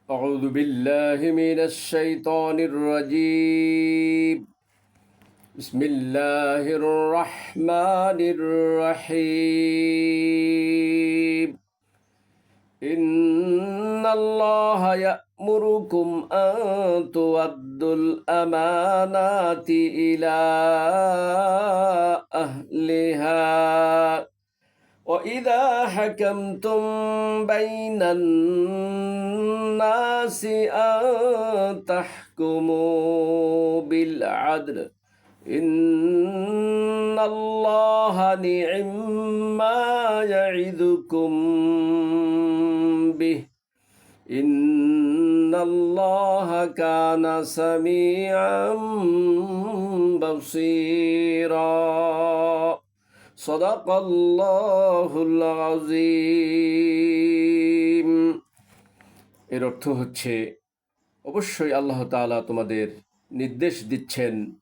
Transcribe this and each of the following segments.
أعوذ بالله من الشيطان الرجيم. بسم الله الرحمن الرحيم. إن الله يأمركم أن تؤدوا الأمانات إلى أهلها وإذا حكمتم بين الناس أن تحكموا بالعدل إن الله نعم ما يعظكم به إن الله كان سميعا بصيرا সদাকাল্লাহুল আযীম। এর অর্থ হচ্ছে, অবশ্যই আল্লাহ তাআলা তোমাদের নির্দেশ দিচ্ছেন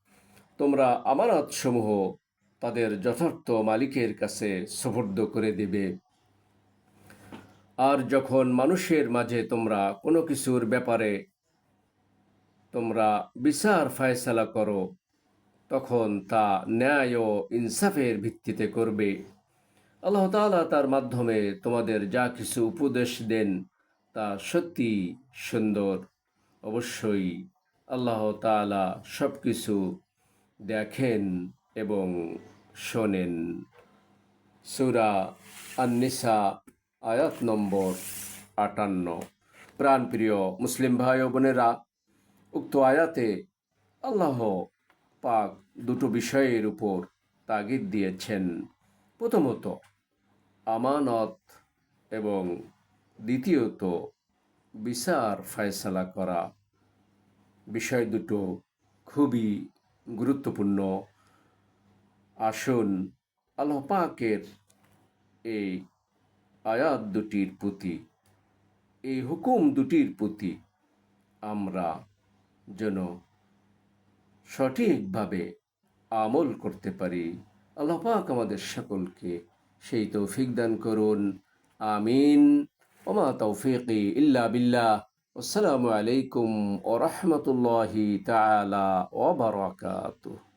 তোমরা আমানতসমূহ তাদের যথার্থ মালিকের কাছে সুপর্দ করে দিবে। আর যখন মানুষের মাঝে তোমরা কোনো কিছুর ব্যাপারে তোমরা বিচার ফায়সালা করো, তখন তা ন্যায় ও ইনসাফের ভিত্তিতে করবে। আল্লাহ তাআলা তার মাধ্যমে তোমাদের যা কিছু উপদেশ দেন তা সত্যি সুন্দর। অবশ্যই আল্লাহ তাআলা সব কিছু দেখেন এবং শোনেন। সূরা আন-নিসা আয়াত নম্বর 58। প্রাণপ্রিয় মুসলিম ভাই ও বোনেরা, উক্ত আয়াতে আল্লাহ পাক দুটো বিষয়ের উপর তাগিদ দিয়েছেন। প্রথমত আমানত এবং দ্বিতীয়ত বিচার ফায়সালা করা। বিষয় দুটো খুবই গুরুত্বপূর্ণ। আসুন আল্লাহ পাকের এই আয়াত দুটির প্রতি, এই হুকুম দুটির প্রতি আমরা যেন সঠিকভাবে আমল করতে পারি। আল্লাহ পাক আমাদের সকলকে সেই তৌফিক দান করুন। আমিন। ওমা তৌফিকি ইল্লা বিল্লাহ। আসসালামু আলাইকুম ওয়া রাহমাতুল্লাহি তাআলা ওয়া বারাকাতুহু।